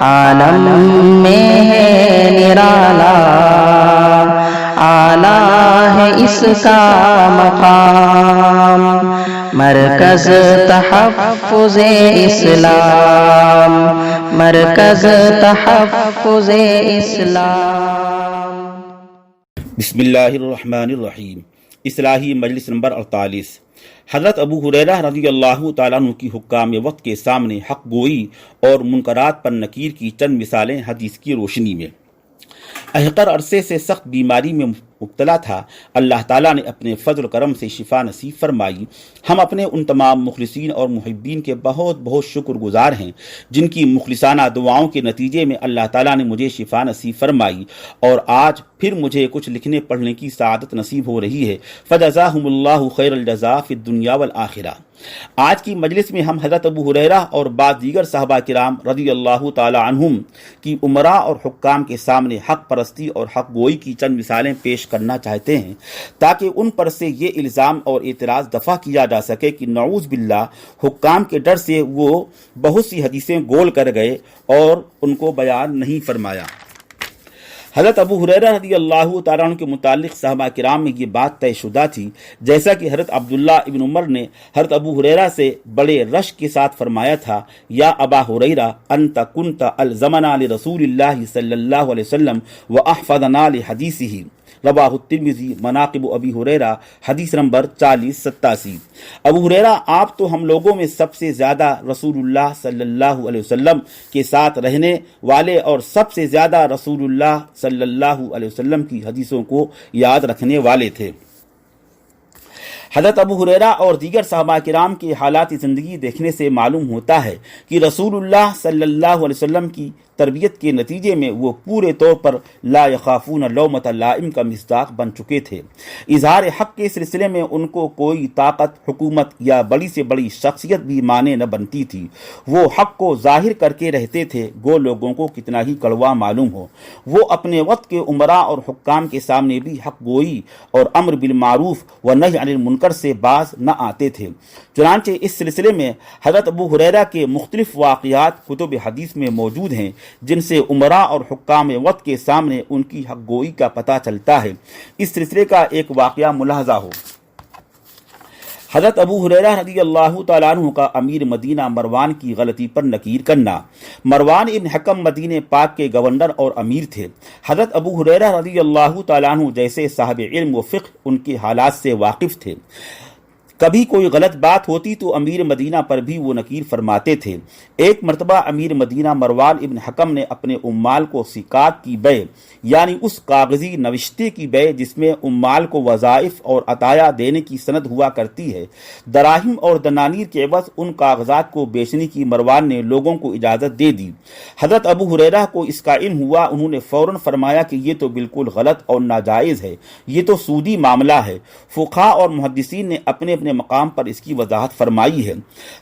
عالم میں ہے نرالا، اعلیٰ ہے اس کا مقام، مرکز تحفظ اسلام، مرکز تحفظ اسلام۔ بسم اللہ الرحمن الرحیم۔ اصلاحی مجلس نمبر 48۔ حضرت ابو ہریرہ رضی اللہ تعالیٰ عنہ کی حکام وقت کے سامنے حق گوئی اور منکرات پر نکیر کی چند مثالیں حدیث کی روشنی میں۔ احقر عرصے سے سخت بیماری میں مبتلا تھا، اللہ تعالیٰ نے اپنے فضل و کرم سے شفا نصیب فرمائی۔ ہم اپنے ان تمام مخلصین اور محبین کے بہت بہت شکر گزار ہیں جن کی مخلصانہ دعاؤں کے نتیجے میں اللہ تعالیٰ نے مجھے شفا نصیب فرمائی اور آج پھر مجھے کچھ لکھنے پڑھنے کی سعادت نصیب ہو رہی ہے۔ فجزاہم اللہ خیر الجزاء فی الدنیا والآخرہ۔ آج کی مجلس میں ہم حضرت ابو ہریرہ اور بعض دیگر صحابہ کرام رضی اللہ تعالی عنہم کی امراء اور حکام کے سامنے حق پرستی اور حق گوئی کی چند مثالیں پیش کرنا چاہتے ہیں تاکہ ان پر سے یہ الزام اور اعتراض دفع کیا جا سکے کہ نعوذ باللہ حکام کے ڈر سے وہ بہت سی حدیثیں گول کر گئے اور ان کو بیان نہیں فرمایا۔ حضرت ابو ہریرہ رضی اللہ تعالیٰ عنہ کے متعلق صحابہ کرام میں یہ بات طے شدہ تھی، جیسا کہ حضرت عبداللہ ابن عمر نے حضرت ابو ہریرہ سے بڑے رشک کے ساتھ فرمایا تھا، یا ابا ہریرہ انت کنت الزمنا لرسول اللہ صلی اللہ علیہ وسلم واحفظنا لحدیثہ، رواہ الترمذی مناقب ابی ہریرہ حدیث نمبر 4087۔ ابو ہریرہ آپ تو ہم لوگوں میں سب سے زیادہ رسول اللہ صلی اللہ علیہ وسلم کے ساتھ رہنے والے اور سب سے زیادہ رسول اللہ صلی اللہ علیہ وسلم کی حدیثوں کو یاد رکھنے والے تھے۔ حضرت ابو ہریرہ اور دیگر صحابہ کرام کی حالات زندگی دیکھنے سے معلوم ہوتا ہے کہ رسول اللہ صلی اللہ علیہ وسلم کی تربیت کے نتیجے میں وہ پورے طور پر لا یخافون لومۃ لائم کا مصداق بن چکے تھے۔ اظہار حق کے سلسلے میں ان کو کوئی طاقت، حکومت یا بڑی سے بڑی شخصیت بھی مانے نہ بنتی تھی۔ وہ حق کو ظاہر کر کے رہتے تھے، گو لوگوں کو کتنا ہی کڑوا معلوم ہو۔ وہ اپنے وقت کے امراء اور حکام کے سامنے بھی حق گوئی اور امر بالمعروف و نہی عن المنکر سے باز نہ آتے تھے۔ چنانچہ اس سلسلے میں حضرت ابو ہریرہ کے مختلف واقعات کتب حدیث میں موجود ہیں جن سے امراء اور حکام وقت کے سامنے ان کی حق گوئی کا پتہ چلتا ہے۔ اس سلسلے کا ایک واقعہ ملاحظہ ہو۔ حضرت ابو ہریرہ رضی اللہ تعالیٰ عنہ کا امیر مدینہ مروان کی غلطی پر نکیر کرنا۔ مروان ابن حکم مدینہ پاک کے گورنر اور امیر تھے۔ حضرت ابو ہریرہ رضی اللہ تعالیٰ عنہ جیسے صاحب علم و فقہ ان کے حالات سے واقف تھے۔ کبھی کوئی غلط بات ہوتی تو امیر مدینہ پر بھی وہ نکیر فرماتے تھے۔ ایک مرتبہ امیر مدینہ مروان ابن حکم نے اپنے عمال کو سکات کی بے، یعنی اس کاغذی نوشتے کی بے جس میں عمال کو وظائف اور عطایا دینے کی سند ہوا کرتی ہے، دراہم اور دنانیر کے عوض ان کاغذات کو بیچنے کی مروان نے لوگوں کو اجازت دے دی۔ حضرت ابو ہریرہ کو اس کا علم ہوا، انہوں نے فوراً فرمایا کہ یہ تو بالکل غلط اور ناجائز ہے، یہ تو سودی معاملہ ہے۔ فقہاء اور محدثین نے اپنے اپنے مقام پر اس کی وضاحت فرمائی ہے۔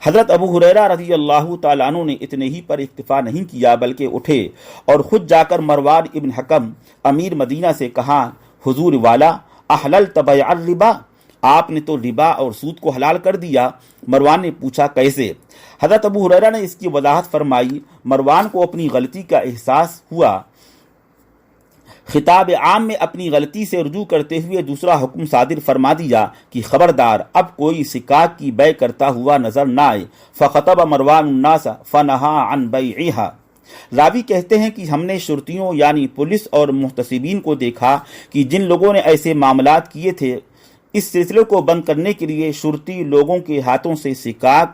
حضرت ابو ہریرہ رضی اللہ تعالیٰ عنہ نے اتنے ہی پر اکتفا نہیں کیا بلکہ اٹھے اور خود جا کر مروان ابن حکم امیر مدینہ سے کہا، حضور والا احللت بیع الربا، آپ نے تو ربا اور سود کو حلال کر دیا۔ مروان نے پوچھا کیسے؟ حضرت ابو ہریرہ نے اس کی وضاحت فرمائی۔ مروان کو اپنی غلطی کا احساس ہوا، خطاب عام میں اپنی غلطی سے رجوع کرتے ہوئے دوسرا حکم صادر فرما دیا کہ خبردار اب کوئی سکات کی بے کرتا ہوا نظر نہ آئے۔ فخطب مروان الناس فنہا عن بیعہا۔ راوی کہتے ہیں کہ ہم نے شرطیوں یعنی پولیس اور محتسبین کو دیکھا کہ جن لوگوں نے ایسے معاملات کیے تھے، اس سلسلے کو بند کرنے کے لیے شرطی لوگوں کے ہاتھوں سے سکات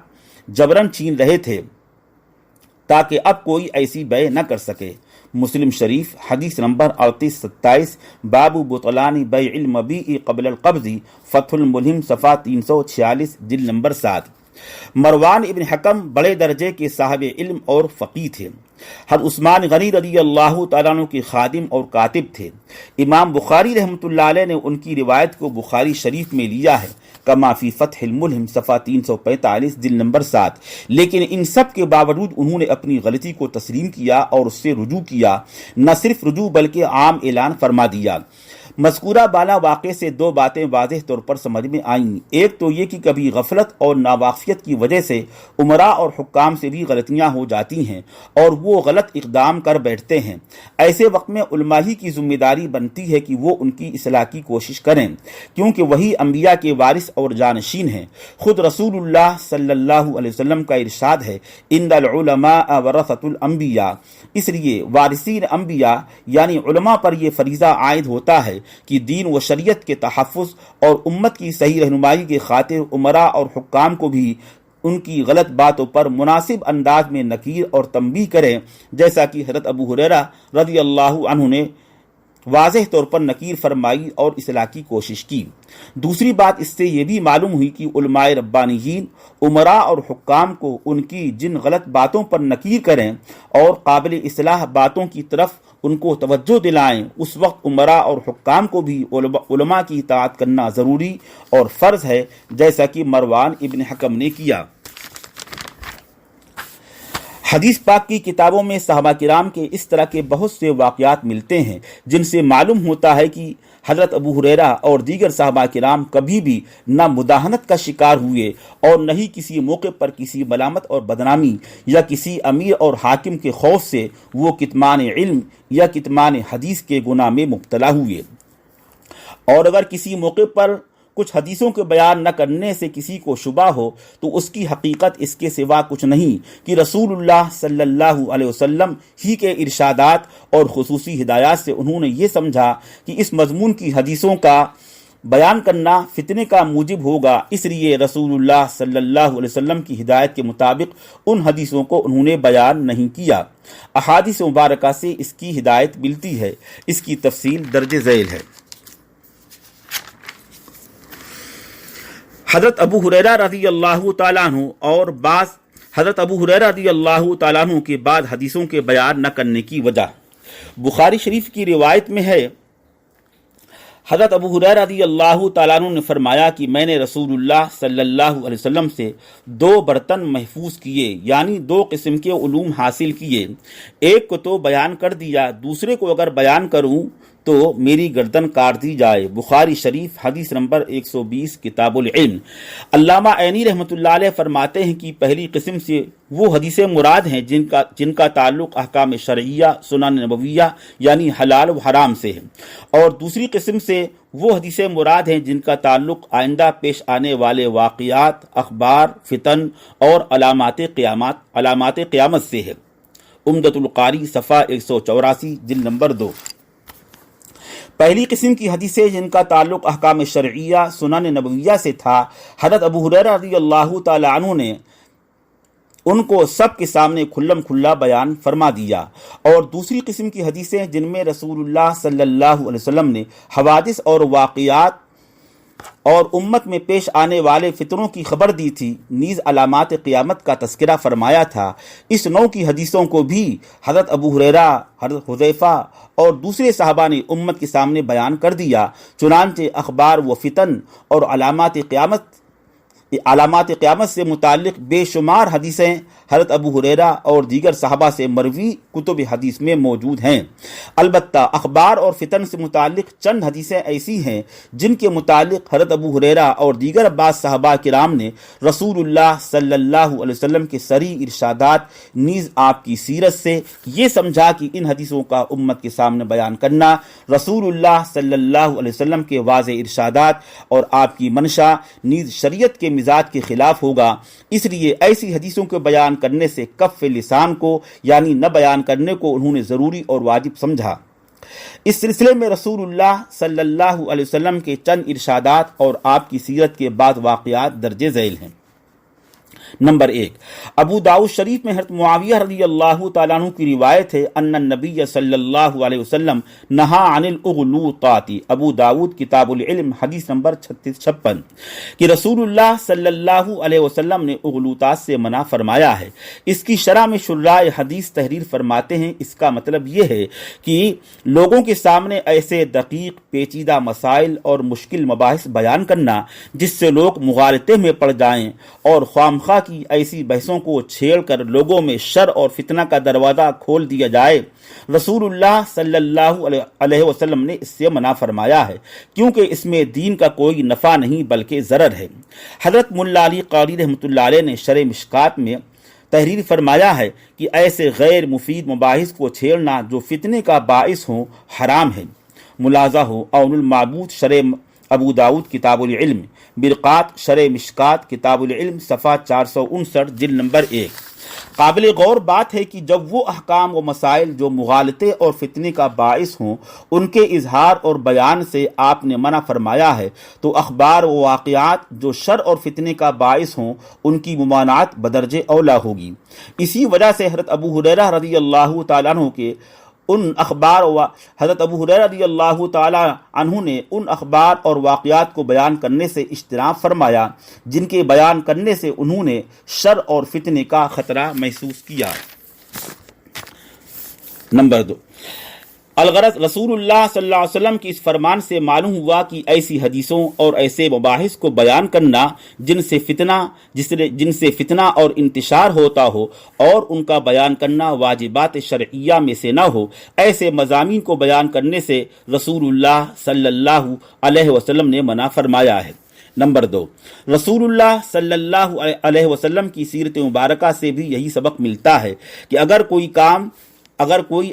جبرن چھین رہے تھے تاکہ اب کوئی ایسی بے نہ کر سکے۔ مسلم شریف حدیث نمبر 3827، باب بطلان بیع المبیع قبل القبض، فتح الملہم صفحہ 346، جلد نمبر 7۔ مروان ابن حکم بڑے درجے کے صاحب علم اور فقیہ تھے۔ حضرت عثمان غنی رضی اللہ تعالیٰ عنہ کے خادم اور کاتب تھے۔ امام بخاری رحمۃ اللہ علیہ نے ان کی روایت کو بخاری شریف میں لیا ہے، کما فی فتح الملہم صفحہ 345، جلد نمبر 7۔ لیکن ان سب کے باوجود انہوں نے اپنی غلطی کو تسلیم کیا اور اس سے رجوع کیا، نہ صرف رجوع بلکہ عام اعلان فرما دیا۔ مذکورہ بالا واقعے سے دو باتیں واضح طور پر سمجھ میں آئیں۔ ایک تو یہ کہ کبھی غفلت اور ناواقفیت کی وجہ سے امراء اور حکام سے بھی غلطیاں ہو جاتی ہیں اور وہ غلط اقدام کر بیٹھتے ہیں۔ ایسے وقت میں علماء ہی کی ذمہ داری بنتی ہے کہ وہ ان کی اصلاح کی کوشش کریں، کیونکہ وہی انبیاء کے وارث اور جانشین ہیں۔ خود رسول اللہ صلی اللہ علیہ وسلم کا ارشاد ہے، ان العلماء ورثۃ الانبیاء، اس لیے وارثین انبیاء یعنی علماء پر یہ فریضہ عائد ہوتا ہے کہ دین و شریعت کے تحفظ اور امت کی صحیح رہنمائی کے خاطر امراء اور حکام کو بھی ان کی غلط باتوں پر مناسب انداز میں نکیر اور تنبیہ کریں، جیسا کہ حضرت ابو ہریرہ رضی اللہ عنہ نے واضح طور پر نکیر فرمائی اور اصلاح کی کوشش کی۔ دوسری بات اس سے یہ بھی معلوم ہوئی کہ علماء ربانیین امراء اور حکام کو ان کی جن غلط باتوں پر نکیر کریں اور قابل اصلاح باتوں کی طرف ان کو توجہ دلائیں، اس وقت امراء اور حکام کو بھی علماء کی اطاعت کرنا ضروری اور فرض ہے، جیسا کہ مروان ابن حکم نے کیا۔ حدیث پاک کی کتابوں میں صحابہ کرام کے اس طرح کے بہت سے واقعات ملتے ہیں جن سے معلوم ہوتا ہے کہ حضرت ابو ہریرہ اور دیگر صحابہ کرام کبھی بھی نہ مداہنت کا شکار ہوئے اور نہ ہی کسی موقع پر کسی ملامت اور بدنامی یا کسی امیر اور حاکم کے خوف سے وہ کتمان علم یا کتمان حدیث کے گناہ میں مبتلا ہوئے۔ اور اگر کسی موقع پر کچھ حدیثوں کے بیان نہ کرنے سے کسی کو شبہ ہو تو اس کی حقیقت اس کے سوا کچھ نہیں کہ رسول اللہ صلی اللہ علیہ وسلم ہی کے ارشادات اور خصوصی ہدایات سے انہوں نے یہ سمجھا کہ اس مضمون کی حدیثوں کا بیان کرنا فتنے کا موجب ہوگا، اس لیے رسول اللہ صلی اللہ علیہ وسلم کی ہدایت کے مطابق ان حدیثوں کو انہوں نے بیان نہیں کیا۔ احادیث مبارکہ سے اس کی ہدایت ملتی ہے، اس کی تفصیل درج ذیل ہے۔ حضرت ابو ہریرہ رضی اللہ تعالیٰ عنہ اور بعض حضرت ابو ہریرہ رضی اللہ تعالیٰ عنہ کے بعد حدیثوں کے بیان نہ کرنے کی وجہ، بخاری شریف کی روایت میں ہے، حضرت ابو ہریرہ رضی اللہ تعالیٰ عنہ نے فرمایا کہ میں نے رسول اللہ صلی اللہ علیہ وسلم سے دو برتن محفوظ کیے، یعنی دو قسم کے علوم حاصل کیے، ایک کو تو بیان کر دیا، دوسرے کو اگر بیان کروں تو میری گردن کاٹ دی جائے۔ بخاری شریف حدیث نمبر 120 کتاب العلم۔ علامہ عینی رحمۃ اللہ علیہ فرماتے ہیں کہ پہلی قسم سے وہ حدیثیں مراد ہیں جن کا تعلق احکام شرعیہ سنن نبویہ یعنی حلال و حرام سے ہے، اور دوسری قسم سے وہ حدیثیں مراد ہیں جن کا تعلق آئندہ پیش آنے والے واقعات، اخبار، فتن اور علامات قیامت سے ہے۔ عمدۃ القاری صفحہ 184 جلد نمبر 2۔ پہلی قسم کی حدیثیں جن کا تعلق احکام شرعیہ سنن نبویہ سے تھا، حضرت ابو ہریرہ رضی اللہ تعالی عنہ نے ان کو سب کے سامنے کھلم کھلا بیان فرما دیا، اور دوسری قسم کی حدیثیں جن میں رسول اللہ صلی اللہ علیہ وسلم نے حوادث اور واقعات اور امت میں پیش آنے والے فتنوں کی خبر دی تھی، نیز علامات قیامت کا تذکرہ فرمایا تھا۔ اس نوع کی حدیثوں کو بھی حضرت ابو ہریرہ، حضرت حذیفہ اور دوسرے صحابہ نے امت کے سامنے بیان کر دیا، چنانچہ اخبار و فتن اور علامات قیامت سے متعلق بے شمار حدیثیں حضرت ابو ہریرہ اور دیگر صحابہ سے مروی کتب حدیث میں موجود ہیں۔ البتہ اخبار اور فتن سے متعلق چند حدیثیں ایسی ہیں جن کے متعلق حضرت ابو ہریرہ اور دیگر بعض صحابہ کرام نے رسول اللہ صلی اللہ علیہ وسلم کے صریح ارشادات نیز آپ کی سیرت سے یہ سمجھا کہ ان حدیثوں کا امت کے سامنے بیان کرنا رسول اللہ صلی اللہ علیہ وسلم کے واضح ارشادات اور آپ کی منشا نیز شریعت کے مزاج کے خلاف ہوگا، اس لیے ایسی حدیثوں کے بیان کرنے سے کف لسان کو یعنی نہ بیان کرنے کو انہوں نے ضروری اور واجب سمجھا۔ اس سلسلے میں رسول اللہ صلی اللہ علیہ وسلم کے چند ارشادات اور آپ کی سیرت کے بعد واقعات درج ذیل ہیں۔ نمبر 1، ابو داؤد شریف میں حضرت معاویہ رضی اللہ تعالیٰ عنہ کی روایت ہے، ان النبی صلی اللہ علیہ وسلم نہا عن الاغلوطات، ابو داؤد کتاب العلم حدیث نمبر 3656، کہ رسول اللہ صلی اللہ علیہ وسلم نے اغلوطات سے منع فرمایا ہے۔ اس کی شرح میں شراح حدیث تحریر فرماتے ہیں، اس کا مطلب یہ ہے کہ لوگوں کے سامنے ایسے دقیق پیچیدہ مسائل اور مشکل مباحث بیان کرنا جس سے لوگ مغالطے میں پڑ جائیں اور خواہ کی ایسی بحثوں کو چھیڑ کر لوگوں میں شر اور فتنہ کا دروازہ کھول دیا جائے، رسول اللہ صلی اللہ علیہ وسلم نے اس سے منع فرمایا ہے، کیونکہ اس میں دین کا کوئی نفع نہیں بلکہ ضرر ہے۔ حضرت ملا علی قاری رحمۃ اللہ علیہ نے شرح مشکات میں تحریر فرمایا ہے کہ ایسے غیر مفید مباحث کو چھیڑنا جو فتنے کا باعث ہوں حرام ہے۔ ملاحظہ ہو اون المعبود شرح ابو داود کتاب العلم، برقات شرح مشکات کتاب العلم صفحہ 459 جلد نمبر 1۔ قابل غور بات ہے کہ جب وہ احکام و مسائل جو مغالطے اور فتنے کا باعث ہوں ان کے اظہار اور بیان سے آپ نے منع فرمایا ہے، تو اخبار و واقعات جو شر اور فتنے کا باعث ہوں ان کی ممانعت بدرجہ اولا ہوگی۔ اسی وجہ سے حضرت ابو ہریرہ رضی اللہ تعالیٰ عنہ کے حضرت ابو ہریرہ رضی اللہ تعالی عنہ نے ان اخبار اور واقعات کو بیان کرنے سے اجتناب فرمایا جن کے بیان کرنے سے انہوں نے شر اور فتنے کا خطرہ محسوس کیا۔ نمبر 2، الغرض رسول اللہ صلی اللہ علیہ وسلم کی اس فرمان سے معلوم ہوا کہ ایسی حدیثوں اور ایسے مباحث کو بیان کرنا جن سے فتنہ اور انتشار ہوتا ہو اور ان کا بیان کرنا واجبات شرعیہ میں سے نہ ہو، ایسے مضامین کو بیان کرنے سے رسول اللہ صلی اللہ علیہ وسلم نے منع فرمایا ہے۔ نمبر 2، رسول اللہ صلی اللہ علیہ وسلم کی سیرت مبارکہ سے بھی یہی سبق ملتا ہے کہ اگر کوئی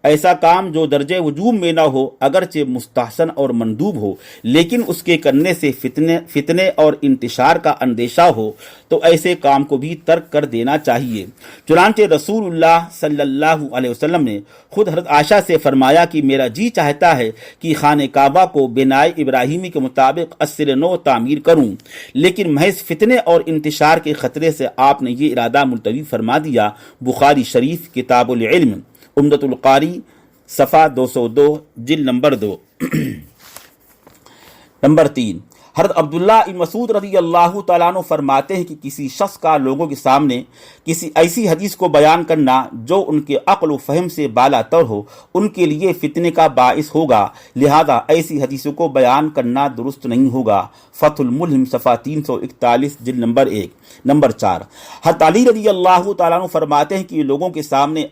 ایسا کام جو درجہ وجوب میں نہ ہو، اگرچہ مستحسن اور مندوب ہو، لیکن اس کے کرنے سے فتنے اور انتشار کا اندیشہ ہو، تو ایسے کام کو بھی ترک کر دینا چاہیے۔ چنانچہ رسول اللہ صلی اللہ علیہ وسلم نے خود حضرت عائشہ سے فرمایا کہ میرا جی چاہتا ہے کہ خانہ کعبہ کو بنائے ابراہیمی کے مطابق اصل نو تعمیر کروں، لیکن محض فتنے اور انتشار کے خطرے سے آپ نے یہ ارادہ ملتوی فرما دیا۔ بخاری شریف کتاب العلم، عمدۃ القاری صفحہ 202 جلد نمبر 2۔ نمبر 3، حضرت عبداللہ بن مسعود رضی اللہ تعالیٰ عنہ فرماتے ہیں کہ کسی شخص کا لوگوں کے سامنے کسی ایسی حدیث کو بیان کرنا جو ان کے عقل و فہم سے بالا تر ہو ان کے لیے فتنے کا باعث ہوگا، لہذا ایسی حدیثوں کو بیان کرنا درست نہیں ہوگا۔ فتح الملہم صفحہ 341 جلد نمبر 1۔ نمبر 4، حضرت علی رضی اللہ تعالیٰ عنہ فرماتے ہیں کہ لوگوں کے سامنے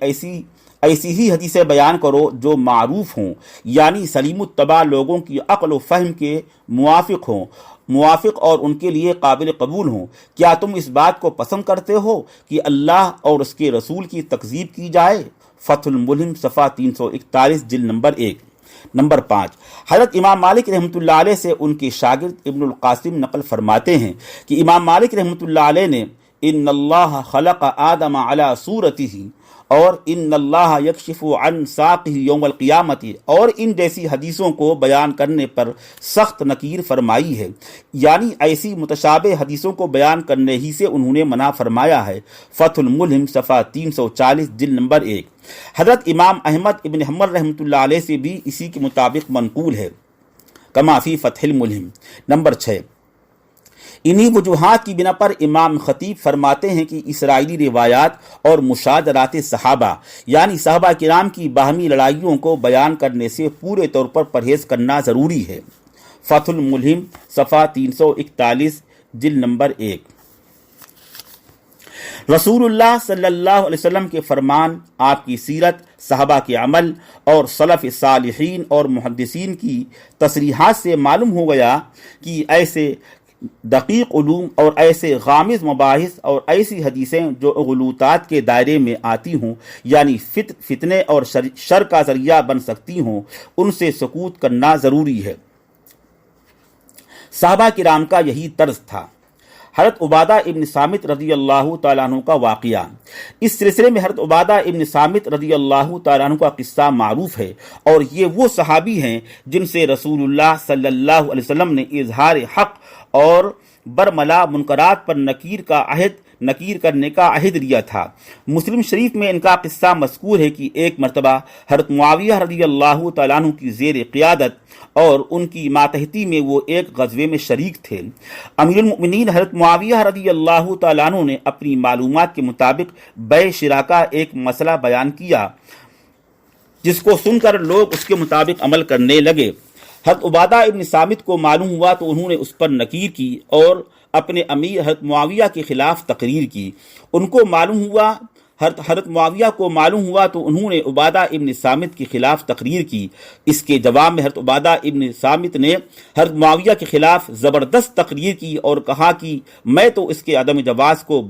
ایسی ہی حدیثیں بیان کرو جو معروف ہوں، یعنی سلیم الطبع لوگوں کی عقل و فہم کے موافق اور ان کے لیے قابل قبول ہوں۔ کیا تم اس بات کو پسند کرتے ہو کہ اللہ اور اس کے رسول کی تکذیب کی جائے؟ فتح الملہم صفحہ 341 جلد نمبر 1۔ نمبر 5، حضرت امام مالک رحمۃ اللہ علیہ سے ان کے شاگرد ابن القاسم نقل فرماتے ہیں کہ امام مالک رحمۃ اللہ علیہ نے ان اللہ خلق آدم علی صورتہ اور ان اللہ یکشف عن ساقہ یوم القیامت اور ان جیسی حدیثوں کو بیان کرنے پر سخت نکیر فرمائی ہے، یعنی ایسی متشابہ حدیثوں کو بیان کرنے ہی سے انہوں نے منع فرمایا ہے۔ فتح الملہم صفحہ 340 جلد نمبر 1۔ حضرت امام احمد ابن حنبل رحمۃ اللہ علیہ سے بھی اسی کے مطابق منقول ہے، کما فی فتح الملہم۔ نمبر 6، انہی وجوہات کی بنا پر امام خطیب فرماتے ہیں کہ اسرائیلی روایات اور مشاجرات صحابہ یعنی صحابہ کرام کی باہمی لڑائیوں کو بیان کرنے سے پورے طور پر پرہیز کرنا ضروری ہے۔ فتح الملہم صفحہ 341 جلد نمبر 1۔ رسول اللہ صلی اللہ علیہ وسلم کے فرمان، آپ کی سیرت، صحابہ کے عمل اور سلف صالحین اور محدثین کی تصریحات سے معلوم ہو گیا کہ ایسے دقیق علوم اور ایسے غامض مباحث اور ایسی حدیثیں جو غلوطات کے دائرے میں آتی ہوں یعنی فتنے اور شر کا ذریعہ بن سکتی ہوں، ان سے سکوت کرنا ضروری ہے۔ صحابہ کرام کا یہی طرز تھا۔ حضرت عبادہ ابن صامت رضی اللہ تعالیٰ عنہ کا واقعہ، اس سلسلے میں حضرت عبادہ ابن صامت رضی اللہ تعالیٰ عنہ کا قصہ معروف ہے، اور یہ وہ صحابی ہیں جن سے رسول اللہ صلی اللہ علیہ وسلم نے اظہار حق اور برملا منکرات پر نکیر کرنے کا عہد لیا تھا۔ مسلم شریف میں ان کا قصہ مذکور ہے کہ ایک مرتبہ حضرت معاویہ رضی اللہ تعالیٰ عنہ کی زیر قیادت اور ان کی ماتحتی میں وہ ایک غزوے میں شریک تھے۔ امیر المؤمنین حضرت معاویہ رضی اللہ تعالیٰ عنہ نے اپنی معلومات کے مطابق بیع شراء کا ایک مسئلہ بیان کیا، جس کو سن کر لوگ اس کے مطابق عمل کرنے لگے۔ حضرت عبادہ ابن صامت کو معلوم ہوا تو انہوں نے اس پر نکیر کی اور اپنے امیر حضرت معاویہ کے خلاف تقریر کی۔ ان کو معلوم ہوا حضرت معاویہ کو معلوم ہوا تو انہوں نے عبادہ ابن صامت کے خلاف تقریر کی۔ اس کے جواب میں حضرت عبادہ ابن صامت نے حضرت معاویہ کے خلاف زبردست تقریر کی اور کہا کہ میں تو اس کے عدم جواز کو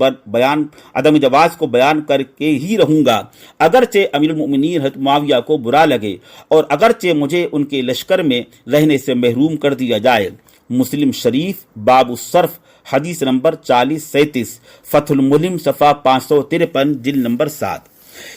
بیان کر کے ہی رہوں گا، اگرچہ امیر المؤمنین حضرت معاویہ کو برا لگے اور اگرچہ مجھے ان کے لشکر میں رہنے سے محروم کر دیا جائے۔ مسلم شریف باب الصرف حدیث نمبر 4037، فتح الملم صفحہ 553 جلد نمبر 7۔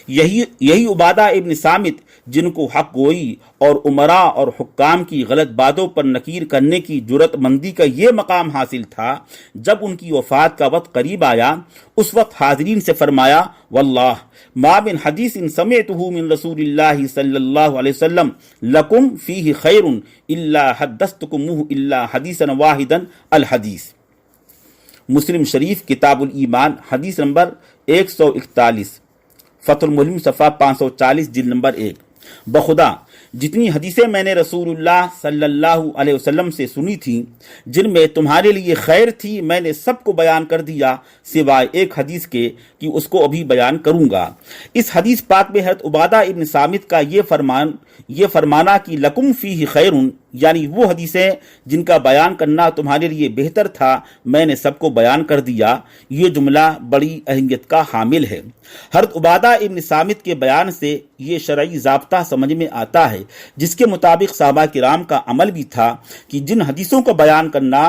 یہی عبادہ ابن صامت جن کو حق گوئی اور عمراء اور حکام کی غلط باتوں پر نکیر کرنے کی جرأت مندی کا یہ مقام حاصل تھا، جب ان کی وفات کا وقت قریب آیا اس وقت حاضرین سے فرمایا واللہ ما من حدیث سمعته من رسول اللہ صلی اللہ علیہ وسلم لکم فیہ خیر الا حدثتکموہ الا حدیثا واحدا الحدیث۔ مسلم شریف کتاب الایمان حدیث نمبر 141، فتح الملم صفحہ 540 جلد نمبر 1۔ بخدا جتنی حدیثیں میں نے رسول اللہ صلی اللہ علیہ وسلم سے سنی تھیں جن میں تمہارے لیے خیر تھی، میں نے سب کو بیان کر دیا سوائے ایک حدیث کے کہ اس کو ابھی بیان کروں گا۔ اس حدیث پاک میں حضرت عبادہ ابن صامت کا یہ فرمانا کہ لکم فیہ خیر، یعنی وہ حدیثیں جن کا بیان کرنا تمہارے لیے بہتر تھا میں نے سب کو بیان کر دیا، یہ جملہ بڑی اہمیت کا حامل ہے۔ حضرت عبادہ ابن صامت کے بیان سے یہ شرعی ضابطہ سمجھ میں آتا ہے جس کے مطابق صحابہ کرام کا عمل بھی تھا کہ جن حدیثوں کا بیان کرنا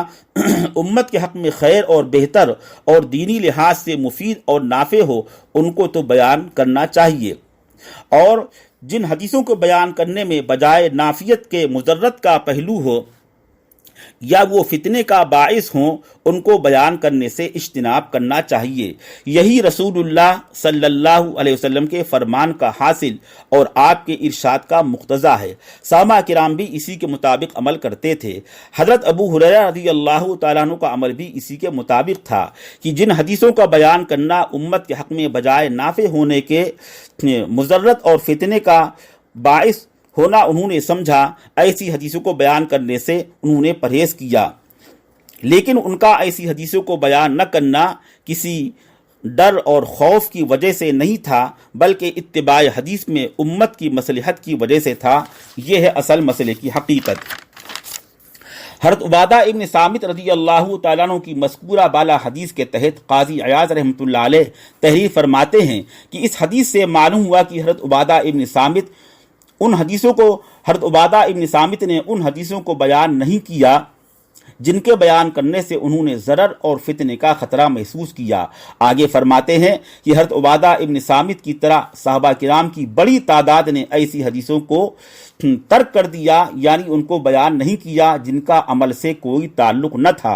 امت کے حق میں خیر اور بہتر اور دینی لحاظ سے مفید اور نافع ہو ان کو تو بیان کرنا چاہیے، اور جن حدیثوں کو بیان کرنے میں بجائے نافیت کے مضرت کا پہلو ہو یا وہ فتنے کا باعث ہوں ان کو بیان کرنے سے اجتناب کرنا چاہیے۔ یہی رسول اللہ صلی اللہ علیہ وسلم کے فرمان کا حاصل اور آپ کے ارشاد کا مقتضا ہے۔ صحابہ کرام بھی اسی کے مطابق عمل کرتے تھے۔ حضرت ابو ہریرہ رضی اللہ تعالیٰ عنہ کا عمل بھی اسی کے مطابق تھا کہ جن حدیثوں کا بیان کرنا امت کے حق میں بجائے نافع ہونے کے مضرت اور فتنے کا باعث ہونا انہوں نے سمجھا، ایسی حدیثوں کو بیان کرنے سے انہوں نے پرہیز کیا، لیکن ان کا ایسی حدیثوں کو بیان نہ کرنا کسی ڈر اور خوف کی وجہ سے نہیں تھا بلکہ اتباع حدیث میں امت کی مصلحت کی وجہ سے تھا۔ یہ ہے اصل مسئلے کی حقیقت۔ حضرت عبادہ ابن صامت رضی اللہ تعالیٰ عنہ کی مذکورہ بالا حدیث کے تحت قاضی عیاض رحمۃ اللہ علیہ تحریر فرماتے ہیں کہ اس حدیث سے معلوم ہوا کہ حضرت عبادہ ابن صامت نے ان حدیثوں کو بیان نہیں کیا جن کے بیان کرنے سے انہوں نے ضرر اور فتنے کا خطرہ محسوس کیا۔ آگے فرماتے ہیں کہ حضرت عبادہ ابن صامت کی طرح صحابہ کرام کی بڑی تعداد نے ایسی حدیثوں کو ترک کر دیا، یعنی ان کو بیان نہیں کیا جن کا عمل سے کوئی تعلق نہ تھا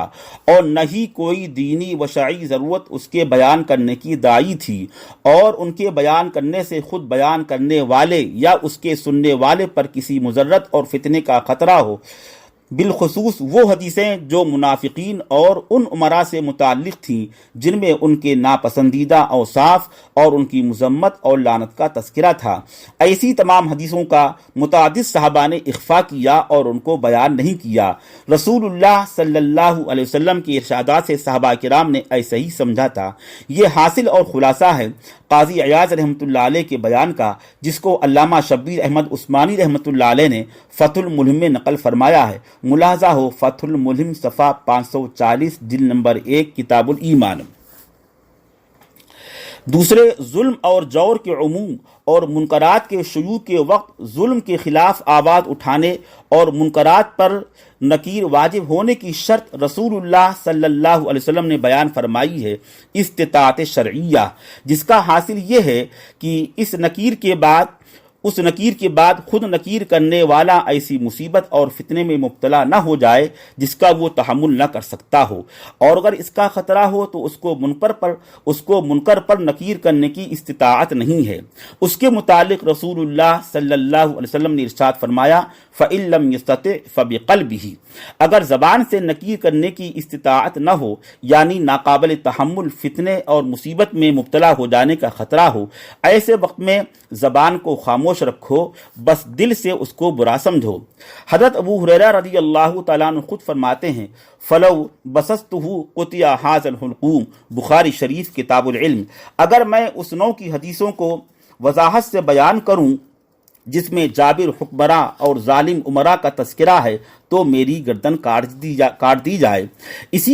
اور نہ ہی کوئی دینی و شرعی ضرورت اس کے بیان کرنے کی داعی تھی، اور ان کے بیان کرنے سے خود بیان کرنے والے یا اس کے سننے والے پر کسی مضرت اور فتنے کا خطرہ ہو، بالخصوص وہ حدیثیں جو منافقین اور ان عمراء سے متعلق تھیں جن میں ان کے ناپسندیدہ اوصاف اور ان کی مذمت اور لعنت کا تذکرہ تھا۔ ایسی تمام حدیثوں کا متعدد صحابہ نے اخفا کیا اور ان کو بیان نہیں کیا۔ رسول اللہ صلی اللہ علیہ وسلم کی ارشادات سے صحابہ کرام نے ایسا ہی سمجھا تھا۔ یہ حاصل اور خلاصہ ہے قاضی عیاض رحمۃ اللہ علیہ کے بیان کا، جس کو علامہ شبیر احمد عثمانی رحمۃ اللہ علیہ نے فتح الملم میں نقل فرمایا ہے۔ ملاحظہ ہو فتح الملم صفحہ 540 جلد نمبر 1 کتاب الایمان۔ دوسرے، ظلم اور جور کے عموم اور منکرات کے شیوع کے وقت ظلم کے خلاف آواز اٹھانے اور منکرات پر نکیر واجب ہونے کی شرط رسول اللہ صلی اللہ علیہ وسلم نے بیان فرمائی ہے استطاعت شرعیہ، جس کا حاصل یہ ہے کہ اس نکیر کے بعد خود نکیر کرنے والا ایسی مصیبت اور فتنے میں مبتلا نہ ہو جائے جس کا وہ تحمل نہ کر سکتا ہو، اور اگر اس کا خطرہ ہو تو اس کو منکر پر نکیر کرنے کی استطاعت نہیں ہے۔ اس کے متعلق رسول اللہ صلی اللہ علیہ وسلم نے ارشاد فرمایا فَإِن لَّمْ يَسْتَطِعْ فَبِقَلْبِهِ، اگر زبان سے نکیر کرنے کی استطاعت نہ ہو، یعنی ناقابل تحمل فتنے اور مصیبت میں مبتلا ہو جانے کا خطرہ ہو، ایسے وقت میں زبان کو خاموش خاموش رکھو، بس دل سے اس کو برا سمجھو۔ حضرت ابو ہریرہ رضی اللہ تعالیٰ عنہ خود فرماتے ہیں فلو بسستہ قطع ھذا الحلقوم، بخاری شریف کتاب العلم، اگر میں اس نوع کی حدیثوں کو وضاحت سے بیان کروں جس میں جابر حکمراں اور ظالم عمراء کا تذکرہ ہے تو میری گردن کاٹ دی جائے۔ اس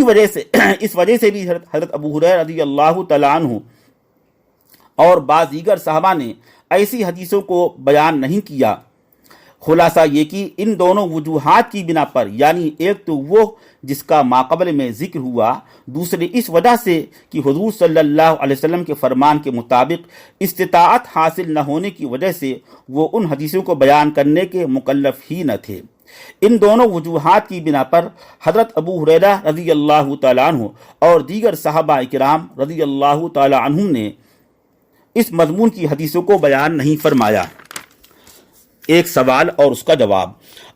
وجہ سے بھی حضرت ابو ہریرہ رضی اللہ تعالیٰ عنہ اور بعض دیگر صحابہ نے ایسی حدیثوں کو بیان نہیں کیا۔ خلاصہ یہ کہ ان دونوں وجوہات کی بنا پر، یعنی ایک تو وہ جس کا ماقبل میں ذکر ہوا، دوسرے اس وجہ سے کہ حضور صلی اللہ علیہ وسلم کے فرمان کے مطابق استطاعت حاصل نہ ہونے کی وجہ سے وہ ان حدیثوں کو بیان کرنے کے مکلف ہی نہ تھے۔ ان دونوں وجوہات کی بنا پر حضرت ابو ہریرہ رضی اللہ تعالیٰ عنہ اور دیگر صحابہ کرام رضی اللہ تعالیٰ عنہم نے اس مضمون کی حدیثوں کو بیان نہیں فرمایا۔ ایک سوال اور اس کا جواب۔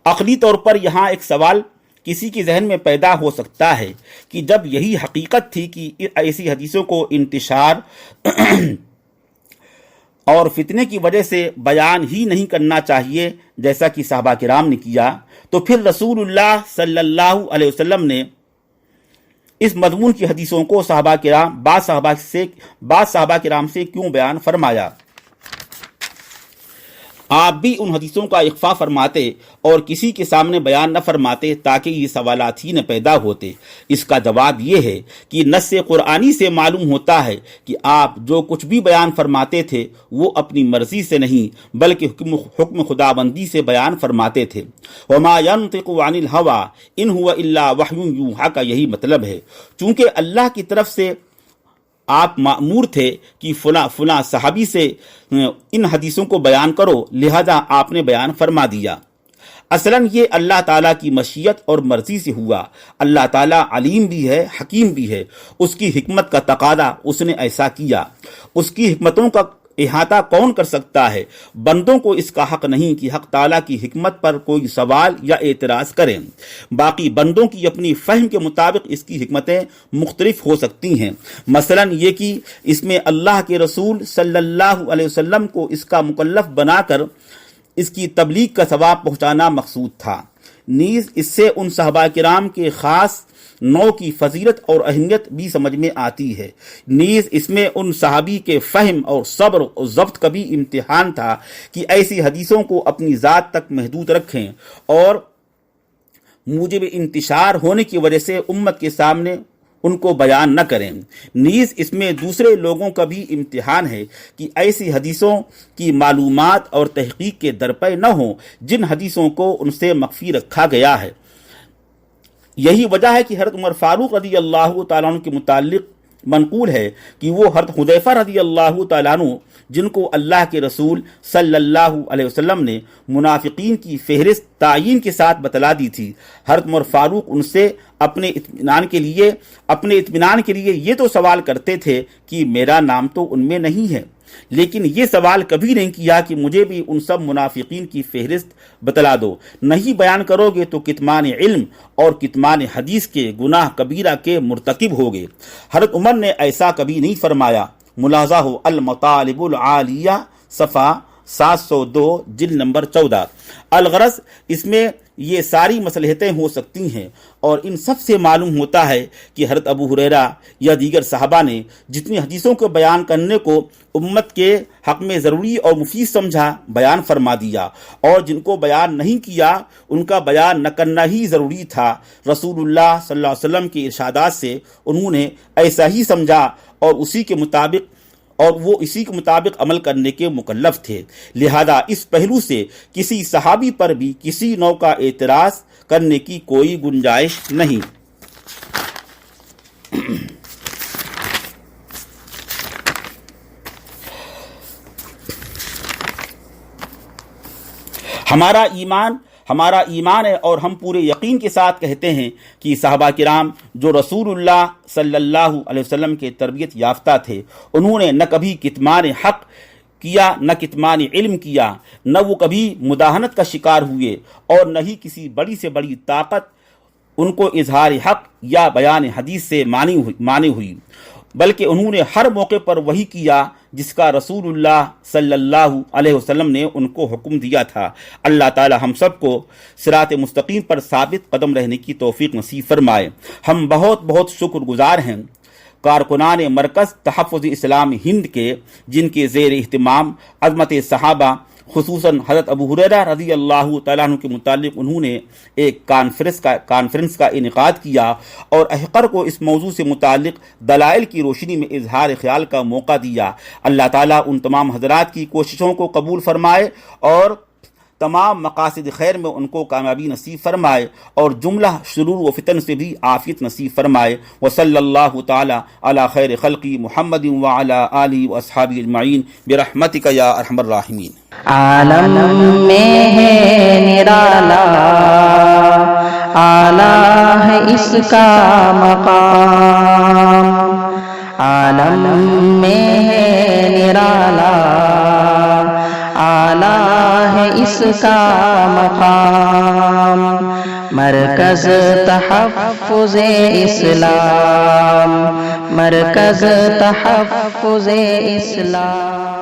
عقلی طور پر یہاں ایک سوال کسی کے ذہن میں پیدا ہو سکتا ہے کہ جب یہی حقیقت تھی کہ ایسی حدیثوں کو انتشار اور فتنے کی وجہ سے بیان ہی نہیں کرنا چاہیے جیسا کہ صحابہ کرام نے کیا، تو پھر رسول اللہ صلی اللہ علیہ وسلم نے اس مضمون کی حدیثوں کو بعض صحابہ کرام سے کیوں بیان فرمایا؟ آپ بھی ان حدیثوں کا اخفا فرماتے اور کسی کے سامنے بیان نہ فرماتے تاکہ یہ سوالات ہی نہ پیدا ہوتے۔ اس کا جواب یہ ہے کہ نص قرآنی سے معلوم ہوتا ہے کہ آپ جو کچھ بھی بیان فرماتے تھے وہ اپنی مرضی سے نہیں بلکہ حکم خداوندی سے بیان فرماتے تھے۔ وما ينطق عن الهوى ان هو الا وحی یوحی کا یہی مطلب ہے۔ چونکہ اللہ کی طرف سے آپ مأمور تھے کہ فلاں صحابی سے ان حدیثوں کو بیان کرو، لہذا آپ نے بیان فرما دیا۔ اصلاً یہ اللہ تعالیٰ کی مشیت اور مرضی سے ہوا۔ اللہ تعالیٰ علیم بھی ہے، حکیم بھی ہے، اس کی حکمت کا تقاضا اس نے ایسا کیا۔ اس کی حکمتوں کا احاطہ کون کر سکتا ہے؟ بندوں کو اس کا حق نہیں کہ حق تعالیٰ کی حکمت پر کوئی سوال یا اعتراض کریں۔ باقی بندوں کی اپنی فہم کے مطابق اس کی حکمتیں مختلف ہو سکتی ہیں۔ مثلا یہ کہ اس میں اللہ کے رسول صلی اللہ علیہ وسلم کو اس کا مکلف بنا کر اس کی تبلیغ کا ثواب پہنچانا مقصود تھا۔ نیز اس سے ان صحابہ کرام کے خاص نوع کی فضیلت اور اہمیت بھی سمجھ میں آتی ہے۔ نیز اس میں ان صحابی کے فہم اور صبر اور ضبط کا بھی امتحان تھا کہ ایسی حدیثوں کو اپنی ذات تک محدود رکھیں اور موجب انتشار ہونے کی وجہ سے امت کے سامنے ان کو بیان نہ کریں۔ نیز اس میں دوسرے لوگوں کا بھی امتحان ہے کہ ایسی حدیثوں کی معلومات اور تحقیق کے درپے نہ ہوں جن حدیثوں کو ان سے مخفی رکھا گیا ہے۔ یہی وجہ ہے کہ حضرت عمر فاروق رضی اللہ تعالیٰ عنہ کے متعلق منقول ہے کہ وہ حضرت حذیفہ رضی اللہ تعالیٰ عنہ جن کو اللہ کے رسول صلی اللہ علیہ وسلم نے منافقین کی فہرست تعیین کے ساتھ بتلا دی تھی، حضرت عمر فاروق ان سے اپنے اطمینان کے لیے یہ تو سوال کرتے تھے کہ میرا نام تو ان میں نہیں ہے، لیکن یہ سوال کبھی نہیں کیا کہ مجھے بھی ان سب منافقین کی فہرست بتلا دو۔ نہیں بیان کرو گے تو کتمان علم اور کتمان حدیث کے گناہ کبیرہ کے مرتکب ہوگے۔ حضرت عمر نے ایسا کبھی نہیں فرمایا۔ ملاحظہ ہو المطالب العالیہ صفحہ 702 جلد نمبر 14۔ الغرض اس میں یہ ساری مصلحتیں ہو سکتی ہیں اور ان سب سے معلوم ہوتا ہے کہ حضرت ابو ہریرہ یا دیگر صحابہ نے جتنی حدیثوں کو بیان کرنے کو امت کے حق میں ضروری اور مفید سمجھا بیان فرما دیا، اور جن کو بیان نہیں کیا ان کا بیان نہ کرنا ہی ضروری تھا۔ رسول اللہ صلی اللہ علیہ وسلم کے ارشادات سے انہوں نے ایسا ہی سمجھا اور وہ اسی کے مطابق عمل کرنے کے مکلف تھے۔ لہذا اس پہلو سے کسی صحابی پر بھی کسی نوع کا اعتراض کرنے کی کوئی گنجائش نہیں۔ ہمارا ایمان ہے اور ہم پورے یقین کے ساتھ کہتے ہیں کہ صحابہ کرام جو رسول اللہ صلی اللہ علیہ وسلم کے تربیت یافتہ تھے، انہوں نے نہ کبھی کتمان حق کیا نہ کتمان علم کیا، نہ وہ کبھی مداہنت کا شکار ہوئے اور نہ ہی کسی بڑی سے بڑی طاقت ان کو اظہار حق یا بیان حدیث سے مانی ہوئی، بلکہ انہوں نے ہر موقع پر وہی کیا جس کا رسول اللہ صلی اللہ علیہ وسلم نے ان کو حکم دیا تھا۔ اللہ تعالی ہم سب کو صراط مستقیم پر ثابت قدم رہنے کی توفیق نصیب فرمائے۔ ہم بہت بہت شکر گزار ہیں کارکنان مرکز تحفظ اسلام ہند کے، جن کے زیر اہتمام عظمت صحابہ خصوصاً حضرت ابو ہریرہ رضی اللہ تعالیٰ عنہ کے متعلق انہوں نے ایک کانفرنس کا انعقاد کیا اور احقر کو اس موضوع سے متعلق دلائل کی روشنی میں اظہار خیال کا موقع دیا۔ اللہ تعالیٰ ان تمام حضرات کی کوششوں کو قبول فرمائے اور تمام مقاصد خیر میں ان کو کامیابی نصیب فرمائے اور جملہ شرور و فتن سے بھی عافیت نصیب فرمائے۔ وصلی اللہ تعالی علی خیر خلقی محمد وعلی آلہ واصحابہ اجمعین برحمتک یا ارحم الراحمین۔ عالم میں ہے نرالا، اعلیٰ ہے اس کا مقام، عالم میں ہے نرالا، اعلیٰ ہے اس کا مقام، مرکز تحفظ اسلام، مرکز تحفظ اسلام۔